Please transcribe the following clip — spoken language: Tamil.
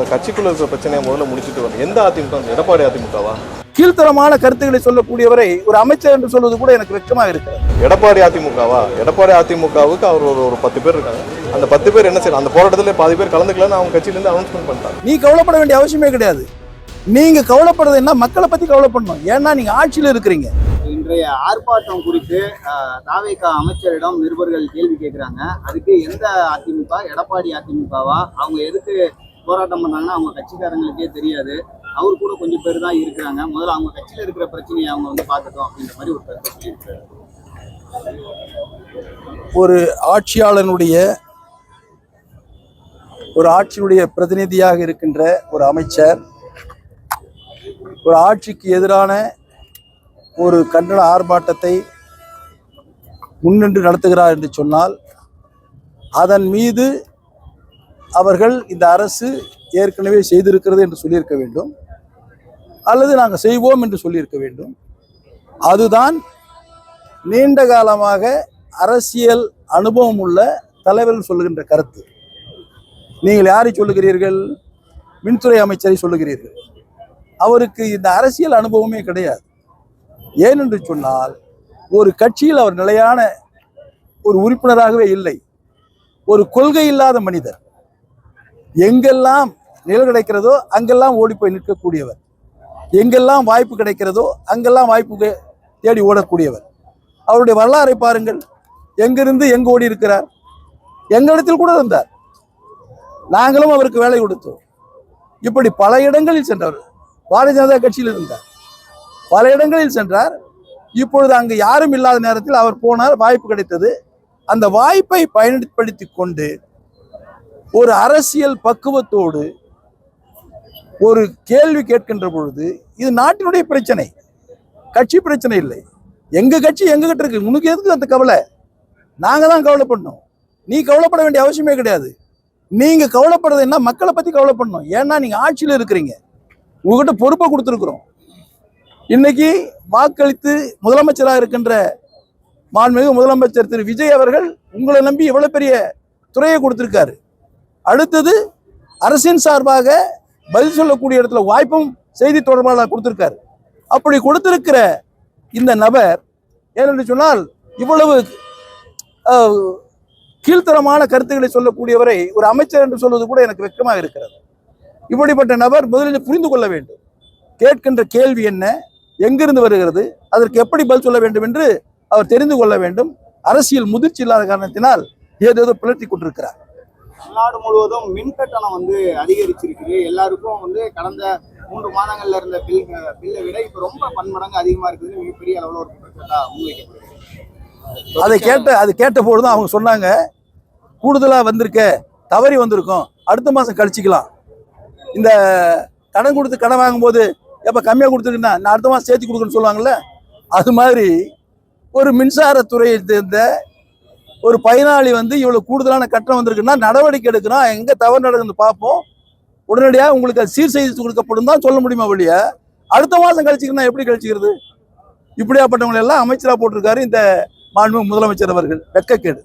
அவங்க கட்சிக்குள்ள இருக்கிற பிரச்சனையை முதல்ல முடிச்சுட்டு வரணும். எந்த அதிமுக? எடப்பாடி அதிமுகவா? கீழ்த்தரமான கருத்துக்களை சொல்லக்கூடியவரை ஒரு அமைச்சர் என்று சொல்வது கூட எனக்கு வெட்கமாக இருக்கு. எடப்பாடி அதிமுகவா? எடப்பாடி அதிமுகவுக்கு அவர் ஒரு 10 பேர் இருக்காங்க. அந்த 10 பேர் என்ன செய்யலாம்? அந்த போராட்டத்தில் பாதி பேர் கலந்துக்கலன்னு அவங்க கட்சியிலேருந்து அனௌன்ஸ்மெண்ட் பண்ணிட்டாங்க. நீ கவலைப்பட வேண்டிய அவசியமே கிடையாது. நீங்க கவலைப்படுறது என்ன? மக்களை பத்தி கவலைப்படணும். ஏன்னா நீங்க ஆட்சியில் இருக்கிறீங்க. இன்றைய ஆர்ப்பாட்டம் குறித்து தாவேக அமைச்சரிடம் நிருபர்கள் கேள்வி கேட்கிறாங்க. அதுக்கு எந்த அதிமுக? எடப்பாடி அதிமுகவா? அவங்க எதுக்கு போராட்டம் பண்ணாங்கன்னா அவங்க கட்சிக்காரங்களுக்கே தெரியாது. அவர் கூட கொஞ்சம் பேர் தான் இருக்கிறாங்க. முதல்ல அவங்க கட்சியில் இருக்கிற பிரச்சனையை அவங்க பார்க்கட்டும் அப்படின்ற மாதிரி ஒரு கருத்தை சொல்லியிருக்காரு. ஒரு ஆட்சியினுடைய பிரதிநிதியாக இருக்கின்ற ஒரு அமைச்சர் ஒரு ஆட்சிக்கு எதிரான ஒரு கண்டன ஆர்ப்பாட்டத்தை முன்னின்று நடத்துகிறார் என்று சொன்னால் அதன் மீது அவர்கள் இந்த அரசு ஏற்கனவே செய்திருக்கிறது என்று சொல்லியிருக்க வேண்டும், அல்லது நாங்கள் செய்வோம் என்று சொல்லியிருக்க வேண்டும். அதுதான் நீண்ட காலமாக அரசியல் அனுபவம் உள்ள தலைவர்கள் சொல்லுகின்ற கருத்து. நீங்கள் யாரை சொல்லுகிறீர்கள்? மின்துறை அமைச்சரை சொல்லுகிறீர்கள். அவருக்கு இந்த அரசியல் அனுபவமே கிடையாது. ஏனென்று சொன்னால் ஒரு கட்சியில் அவர் நிலையான ஒரு உறுப்பினராகவே இல்லை. ஒரு கொள்கை இல்லாத மனிதர். எங்கெல்லாம் நிழல் கிடைக்கிறதோ அங்கெல்லாம் ஓடி போய் நிற்கக்கூடியவர். எங்கெல்லாம் வாய்ப்பு கிடைக்கிறதோ அங்கெல்லாம் வாய்ப்பு தேடி ஓடக்கூடியவர். அவருடைய வரலாறை பாருங்கள். எங்கிருந்து எங்கு ஓடி இருக்கிறார்? எங்களிடத்தில் கூட இருந்தார். நாங்களும் அவருக்கு வேலை கொடுத்தோம். இப்படி பல இடங்களில் சென்றவர். பாரதிய ஜனதா கட்சியில் இருந்தார். பல இடங்களில் சென்றார். இப்பொழுது அங்கு யாரும் இல்லாத நேரத்தில் அவர் போனார். வாய்ப்பு கிடைத்தது. அந்த வாய்ப்பை பயன்படுத்தி கொண்டு ஒரு அரசியல் பக்குவத்தோடு ஒரு கேள்வி கேட்கின்ற பொழுது இது நாட்டினுடைய பிரச்சனை, கட்சி பிரச்சனை இல்லை. எங்க கட்சி எங்ககிட்ட இருக்கு, உனக்கு எதுக்கு அந்த கவலை? நாங்க தான் கவலைப்படணும். நீ கவலைப்பட வேண்டிய அவசியமே கிடையாது. நீங்க கவலைப்படுறது என்ன? மக்களை பத்தி கவலைப்படணும். ஏன்னா நீங்க ஆட்சியில் இருக்கிறீங்க. உங்ககிட்ட பொறுப்பை கொடுத்துருக்குறோம். இன்னைக்கு வாக்களித்து முதலமைச்சராக இருக்கின்ற மாண்புமிகு முதலமைச்சர் திரு விஜய் அவர்கள் உங்களை நம்பி எவ்வளவு பெரிய துறையை கொடுத்திருக்காரு. அடுத்தது அரசின் சார்பாக பதில் சொல்லக்கூடிய இடத்துல வாய்ப்பும் செய்தி தொடர்பாளர் கொடுத்திருக்காரு. அப்படி கொடுத்திருக்கிற இந்த நபர் ஏனென்று சொன்னால் இவ்வளவு கீழ்த்தரமான கருத்துக்களை சொல்லக்கூடியவரை ஒரு அமைச்சர் என்று சொல்வது கூட எனக்கு வெட்கமாக இருக்கிறது. இப்படிப்பட்ட நபர் முதலில் புரிந்து கொள்ள வேண்டும். கேட்கின்ற கேள்வி என்ன, எங்கிருந்து வருகிறது, அதற்கு எப்படி பதில் சொல்ல வேண்டும் என்று அவர் தெரிந்து கொள்ள வேண்டும். அரசியல் முதிர்ச்சி இல்லாத காரணத்தினால் ஏதேதோ பிளட்டி கொண்டிருக்கிறார். நாடு முழுவதும் மின் கட்டணம் அதிகரிச்சிருக்கு. எல்லாருக்கும் கடந்த 3 மாதங்கள்ல இருந்த பில்லை விட இப்ப ரொம்ப பன்மடங்கு அதிகமா இருக்குது. மிகப்பெரிய அளவுல ஒரு குற்றச்சாட்டா முன்வைக்கப்படுது. அது கேட்ட போதுதான் அவங்க சொன்னாங்க, கூடுதலா வந்திருக்க, தவறி வந்திருக்கோம், அடுத்த மாசம் கழிச்சிக்கலாம். இந்த கடன் கொடுத்து கடன் வாங்கும்போது எப்ப கம்மியா கொடுத்துருக்குன்னா நான் அடுத்த மாசம் சேர்த்து கொடுக்குன்னு சொல்லுவாங்கல்ல, அது மாதிரி ஒரு மின்சாரத்துறையை சேர்ந்த ஒரு பயனாளி இவ்வளவு கூடுதலான கட்டணம் வந்திருக்குன்னா நடவடிக்கை எடுக்கிறோம், எங்க தவறு நடக்குதுன்னு பார்ப்போம், உடனடியாக உங்களுக்கு அது சீர் செய்து கொடுக்கப்படும் தான் சொல்ல முடியுமா வழிய அடுத்த மாசம் கழிச்சிக்கிறனா எப்படி கழிச்சிக்கிறது? இப்படியாப்பட்டவங்களை எல்லாம் அமைச்சராக போட்டிருக்காரு இந்த மாண்புமிகு முதலமைச்சர் அவர்கள். வெட்கக்கேடு.